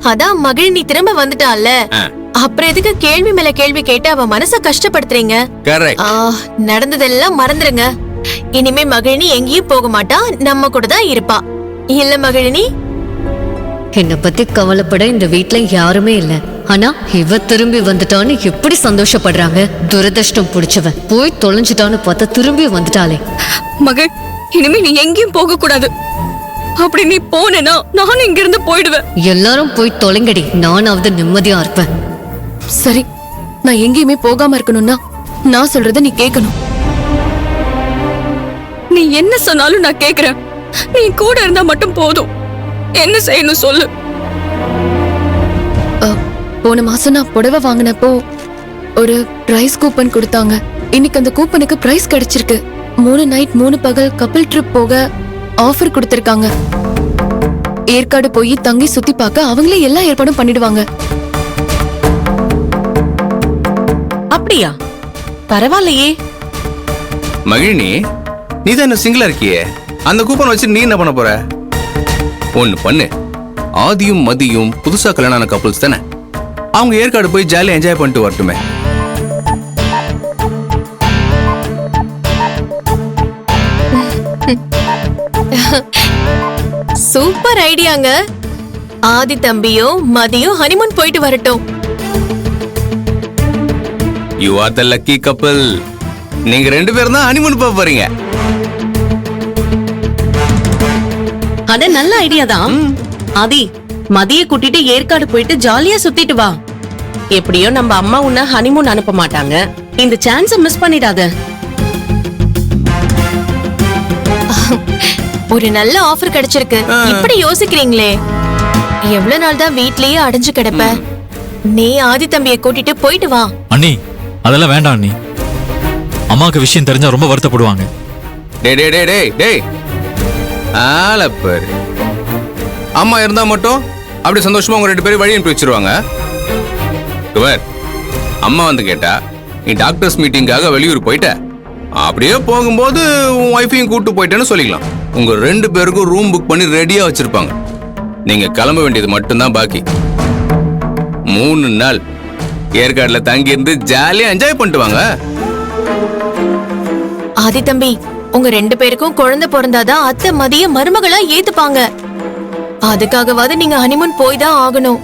அதான் மகிழினி திரும்ப வந்துட்டால, அப்புறம் எதுக்கு கேள்வி மேல கேள்வி கேட்டு அவ மனச கஷ்டப்படுத்துறீங்க? நடந்ததெல்லாம் மறந்துருங்க. இனிமே மகிழினி எங்கேயும் போக மாட்டா, நம்ம கூட தான் இருப்பா. இல்ல மகிழினி? என்ன பத்தி கவலைப்பட இந்த வீட்ல யாருமே இல்ல. ஆனா இவ திரும்பி வந்துட்டான்னு எப்படி சந்தோஷப்படுறாங்க. துரதிருஷ்டம் புடிச்சவ போய் தொலைஞ்சிட்டான்னு பார்த்தா திரும்பி வந்துட்டாளே. மகள், இனிமே நீ எங்கேயும் போக கூடாது. அப்படி நீ போனேனா நானும் இங்க இருந்து போயிடுவேன். எல்லாரும் போய் தொலைங்கடி, நானாவது நிம்மதியா இருப்பேன். சரி, நான் எங்கேயுமே போகாம இருக்கணும்னா நான் சொல்றத நீ கேட்கணும். நீ என்ன சொன்னாலும் நான் கேக்குறேன். நீ கூட இருந்தா மட்டும் போதும். என்ன செய்யணும் சொல்லு. போன மாசம் நான் புடவை வாங்கினப்போ ஒரு பிரைஸ் கூப்பன் கொடுத்தாங்க. இன்னைக்கு அந்த கூப்பனுக்கு பிரைஸ் கிடைச்சிருக்கு. 3 நைட் 3 பகல் கப்பிள் ட்ரிப் போக ஆஃபர் கொடுத்திருக்காங்க. ஏற்காடு போய் தங்கி சுத்தி பார்க்க அவங்களே எல்லா ஏற்பாடும் பண்ணிடுவாங்க. அப்படியா? பரவாயில்லையே. மகிழினி, நீ தான் என்ன சிங்கிளா இருக்கியே, அந்த கூப்பன் வச்சு நீ என்ன பண்ண போற? ஒண்ணு பண்ணு, ஆதியும் மதியும் புதுசா கல்யாணம் ஆன கப்புள்ஸ் தானே, அவங்க ஏற்காடு போய் ஜாலியா என்ஜாய் பண்ணிட்டு வரட்டுமே. சூப்பர் ஐடியாங்க. ஆதி தம்பியும் மதியும் ஹனிமூன் போயிட்டு வரட்டும். You are the lucky couple. நீங்க 2 பேரும் தான் ஹனிமூன் போக போறீங்க. அது நல்ல ஐடியா தான். ஆதி, மதிய கூட்டிட்டு ஏற்காடு போயிட்டு ஜாலியா சுத்திட்டு வா. எப்படியோ நம்ம அம்மா உன்ன ஹனிமூன் அனுப்ப மாட்டாங்க. இந்த சான்ஸ மிஸ் பண்ணிடாத. ஒரு நல்ல ஆஃபர் கிடைச்சிருக்கு. இப்படி யோசிக்கிறீங்களே, எவ்வளவு நாள் தான் வீட்லயே அடைஞ்சு கிடப்ப? நீ ஆதி தம்பியை கூட்டிட்டு போயிட்டு வா. அண்ணி, அதெல்லாம் வேண்டாம் அண்ணி. அம்மாக்கு விஷயம் தெரிஞ்சா ரொம்ப வருத்தப்படுவாங்க. டேய் டேய் டேய் டேய் டேய், ஆலப்பர். அம்மா இருந்தா மட்டும் அப்படி சந்தோஷமா உங்க 2 பேரும் வழி அனுப்பி வச்சிருவாங்க. அம்மா வந்து கேட்டா, நீ டாக்டர்ஸ் மீட்டிங்காக வெளியூர் போயிட்ட, அப்படியே போகும்போது உன் ஒய்ஃபையும் கூட்டு போயிட்டேன்னு சொல்லிக்கலாம். உங்க 2 பேருக்கும் ரூம் புக் பண்ணி ரெடியா வச்சிருப்பாங்க. நீங்க கிளம்ப வேண்டியது மட்டும்தான் பாக்கி. 3 நாள் ஏற்காடுல தங்கி இருந்து ஜாலியா என்ஜாய் பண்ணிட்டு வாங்க. ஆதி தம்பி, உங்க 2 பேருக்கும் குழந்தை பிறந்தாதான் அத்தை மதிய மருமகளா ஏத்துப்பாங்க. அதுக்காகவாது நீங்க ஹனிமூன் போய் தான் ஆகணும்.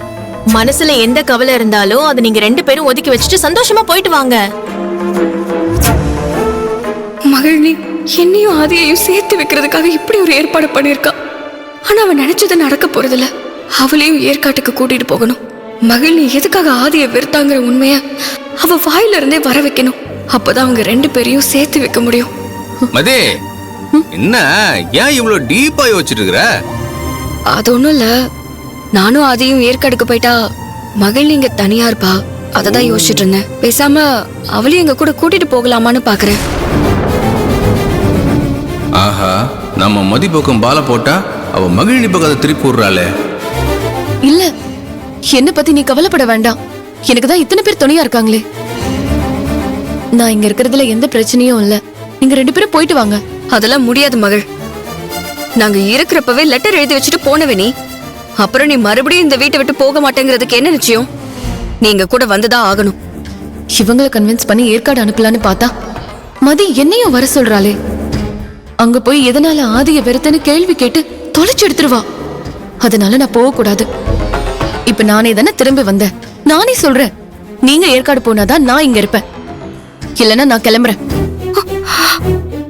மனசுல எந்த கவலை இருந்தாலும் அதை நீங்க 2 பேரும் ஒதுக்கி வச்சுட்டு சந்தோஷமா போயிட்டு வாங்க. மகிழ்னி என்னையும் ஆதியையும் சேர்த்து வைக்கிறதுக்காக இப்படி ஒரு ஏற்பாடு பண்ணிருக்கா. ஆனா அவன் நினைச்சது நடக்க போறதில்ல. அவளையும் ஏற்காட்டுக்கு கூட்டிட்டு போகணும். மகிழ்னி எதுக்காக ஆதியை வெறுத்தாங்கிற உண்மைய அவ வாயில இருந்தே வர வைக்கணும். அப்பதான் அவங்க 2 பேரையும் சேர்த்து வைக்க முடியும். மதே, என்ன ஏன் இவ்வளவு டீப்பா யோசிச்சுட்டு இருக்கிற? அது ஒண்ணும் இல்ல, நானும் ஆதியும் ஏற்காடுக்கு போயிட்டா மகிழ்னி இங்க தனியா இருப்பா. அததான் யோசிச்சுட்டு இருந்தேன். பேசாம அவளையும் எங்க கூட கூட்டிட்டு போகலாமான்னு பாக்குறேன். ஆஹா, நம்ம மதி பக்கம் பால போட்டா அவ மகிழினி பக்கத்தை திருப்பி விடுறாளே. இல்ல, என்ன பத்தி நீ கவலைப்பட வேண்டாம். எனக்கு தான் இத்தனை பேர் துணையா இருக்காங்களே. நான் இங்க இருக்கிறதுல எந்த பிரச்சனையும் இல்ல. நீங்க 2 பேரும் போயிட்டு வாங்க. அதெல்லாம் முடியாது மகள். நாங்க இருக்கிறப்பவே லெட்டர் எழுதி வச்சுட்டு போனவே நீ. அப்புறம் நீ மறுபடியும் இந்த வீட்டை விட்டு போக மாட்டேங்கிறதுக்கு என்ன நிச்சயம்? நீங்க கூட வந்துதான் ஆகணும். இவங்களை கன்வின்ஸ் பண்ணி ஏற்காடு அனுப்பலான்னு பார்த்தா மதி என்னையும் வர சொல்றாளே. அங்க போய் எதனால ஆதிய வெறுத்தன்னு கேள்வி கேட்டு தொலைச்சு எடுத்துருவா. அதனால நான் போக கூடாது. இப்ப நானே தானே திரும்பி வந்தேன். நானே சொல்றேன், நீங்க ஏற்காடு போனாதான் நான் இங்க இருப்பேன். இல்லன்னா நான் கிளம்புறேன்.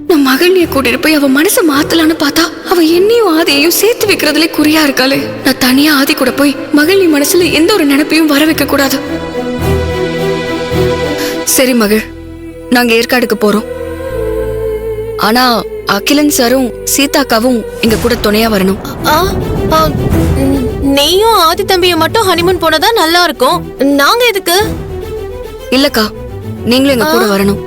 நான் மகள்னிய கூட்டிட்டு போய் அவ மனசை மாத்தலான்னு பார்த்தா அவ என்னையும் ஆதியையும் சேர்த்து வைக்கிறதுல குறியா இருக்காளே. நான் தனியா ஆதி கூட போய் மகள்னி மனசுல எந்த ஒரு நினைப்பையும் வர வைக்க கூடாது. சரி மகள், நாங்க ஏற்காடுக்கு போறோம். ஆனா அகிலன் சாரும் சீதாக்காவும் எங்க கூட துணையா வரணும். நீயும் ஆதி தம்பியை மட்டும் ஹனிமூன் போனதா நல்லா இருக்கும். நாங்க எதுக்கு? இல்லக்கா, நீங்களும் எங்க கூட வரணும்.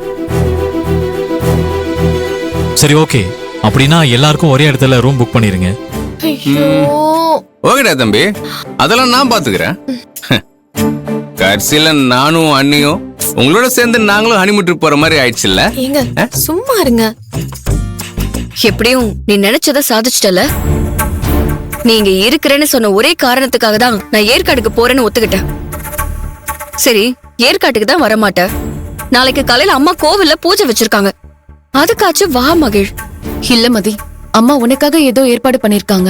சரி, ஓகே. அப்படின்னா எல்லாருக்கும் ஒரே இடத்துல ரூம் புக் பண்ணிருங்க. ஓகேடா தம்பி, அதெல்லாம் நான் பாத்துக்கிறேன். கடைசியில நானும் அண்ணியும் உங்களோட சேர்ந்து நாங்களும் ஹனிமூன் ட்ரிப் போற மாதிரி ஆயிடுச்சுல்ல. சும்மா இருங்க. எப்படியும் நீ நினைச்சத சாதிச்சிட்டல. நீங்க இருக்கிறேன்னு சொன்ன ஒரே காரணத்துக்காக தான் நான் ஏற்காடுக்கு போறேன்னு ஒத்துக்கிட்டேன். சரி, ஏற்காட்டுக்கு தான் வரமாட்டேன். நாளைக்கு காலையில அம்மா கோவில்ல பூஜை வச்சிருக்காங்க, அதுக்காச்சும் வா மகிழ். இல்ல மதி, அம்மா உனக்காக ஏதோ ஏற்பாடு பண்ணிருக்காங்க,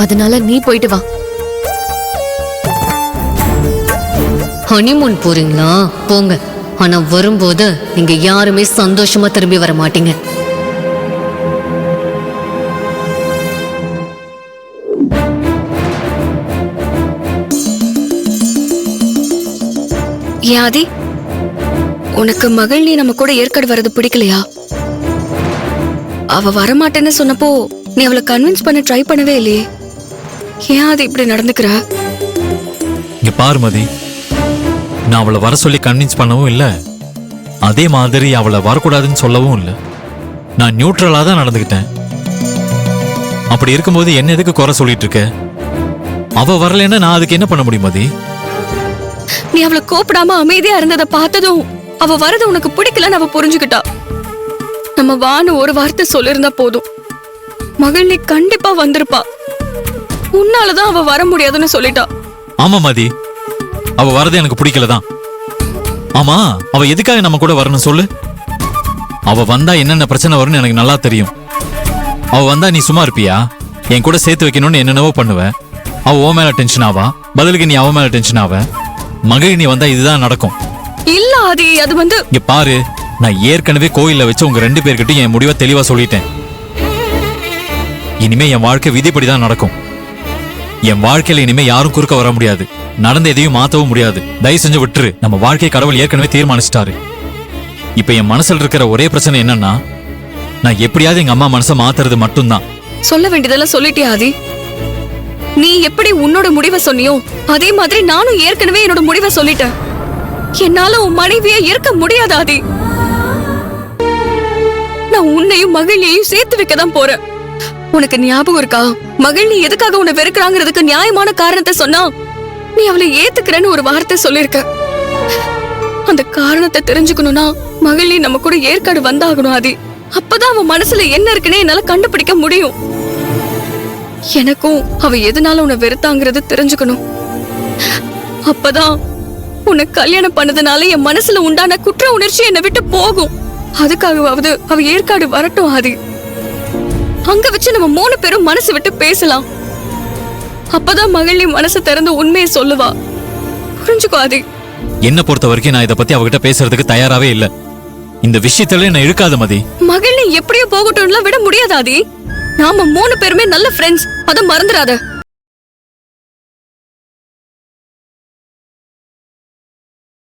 அதனால நீ போயிட்டு வா. ஹனிமூன் போறீங்களா? போங்க. ஆனா வரும்போது நீங்க யாருமே சந்தோஷமா திரும்பி வர மாட்டீங்க. யாதி, உனக்கு மகள் நீ நம்ம கூட ஏற்காடு வர்றது பிடிக்கலையா? அவ வரமாட்டேன்னு சொன்னப்போ நீ அவளை கன்வின்ஸ் பண்ண ட்ரை பண்ணவே இல்லையே, ஏன் அது இப்படி நடந்துக்கிற? இங்க பாரு மதி, நான் அவளை வர சொல்லி கன்வின்ஸ் பண்ணவும் இல்லை, அதே மாதிரி அவளை வரக்கூடாதுன்னு சொல்லவும் இல்லை. நான் நியூட்ரலா தான் நடந்துக்கிட்டேன். அப்படி இருக்கும்போது என்ன எதுக்கு குறை சொல்லிட்டு இருக்க? அவ வரலைன்னா நான் அதுக்கு என்ன பண்ண முடியும் மதி? நீ அவளை கூப்பிடாம அமைதியா இருந்ததை பார்த்ததும் அவ வரது உனக்கு பிடிக்கலன்னு அவ புரிஞ்சுக்கிட்டா. நம்ம வான்னு ஒரு வார்த்தை சொல்லிருந்தா போதும், மகள் நீ கண்டிப்பா வந்திருப்பா. உன்னாலதான் அவ வர முடியாதுன்னு சொல்லிட்டா. ஆமா மதி, அவ வரது எனக்கு பிடிக்கலதான். ஆமா, அவ எதுக்காக நம்ம கூட வரணும் சொல்லு? அவ வந்தா என்னென்ன பிரச்சனை வரும்னு எனக்கு நல்லா தெரியும். அவ வந்தா நீ சும்மா இருப்பியா? என் கூட சேர்த்து வைக்கணும்னு என்னென்னவோ பண்ணுவ. அவ ஓ மேல டென்ஷன் ஆவா, பதிலுக்கு நீ அவ மேல டென்ஷன் ஆவ. மகிழ் நீ வந்தா இதுதான் நடக்கும். இல்ல ஆதி, அது வந்து இங்க பாரு, நான் ஏற்கனவே கோயில்ல வச்சு உங்க 2 பேர்கிட்டயும் என் முடிவை தெளிவா சொல்லிட்டேன். இனிமே என் வாழ்க்கை விதிப்படிதான் நடக்கும். என் வாழ்க்கையில இனிமே யாரும் குறுக்க வர முடியாது, நடந்த எதையும் மாத்தவும் முடியாது. தயவு செஞ்சு விட்டுரு. நம்ம வாழ்க்கை கடவுள் ஏற்கனவே தீர்மானிச்சிட்டாரு. இப்ப என் மனசுல இருக்கிற ஒரே பிரச்சனை என்னன்னா, நான் எப்படியாவது எங்க அம்மா மனசை மாத்துறது மட்டும்தான். சொல்ல வேண்டியதெல்லாம் சொல்லிட்டியா ஆதி? நீ எப்படி உன்னோட முடிவை சொன்னியோ அதே மாதிரி நானும் ஏற்கனவே என்னோட முடிவை சொல்லிட்டேன். என்னால உன் மனைவியா இருக்க முடியாது ஆதி. நான் உன்னையும் மகிழையும் சேர்த்து வைக்கதான் போறேன். உனக்கு ஞாபகம் இருக்கா, மகள் நீ எதுக்காக உன்னை வெறுக்கிறாங்கிறதுக்கு நியாயமான காரணத்தை சொன்னா நீ அவளை ஏத்துக்கிறேன்னு ஒரு வார்த்தை சொல்லிருக்க. அந்த காரணத்தை தெரிஞ்சுக்கணும்னா மகள் நீ நம்ம கூட ஏற்காடு வந்தாகணும் ஆதி. அப்பதான் அவன் மனசுல என்ன இருக்குன்னு என்னால கண்டுபிடிக்க முடியும். எனக்கும் அவ எதனால உன்னை வெறுத்தாங்கிறது தெரிஞ்சுக்கணும். அப்பதான் உன்னை கல்யாணம் பண்ணதுனால என் மனசுல உண்டான குற்ற உணர்ச்சி என்னை விட்டு போகும். அதுக்காகவாவது அவ ஏற்காடு வரட்டும் ஆதி. அங்க வச்சு நம்ம 3 பேரும் மனசு விட்டு பேசலாம். அப்பதான் மகள் நீ மனசு திறந்து உண்மையை சொல்லுவா. புரிஞ்சுக்கோ ஆதி. என்ன பொறுத்த வரைக்கும் நான் இதை பத்தி அவகிட்ட பேசுறதுக்கு தயாராவே இல்ல. இந்த விஷயத்துல என்ன இழுக்காத மதி. மகள் நீ எப்படியோ போகட்டும்லாம் விட முடியாது ஆதி. நாம 3 பேருமே நல்ல ஃப்ரெண்ட்ஸ், அதை மறந்துடாத.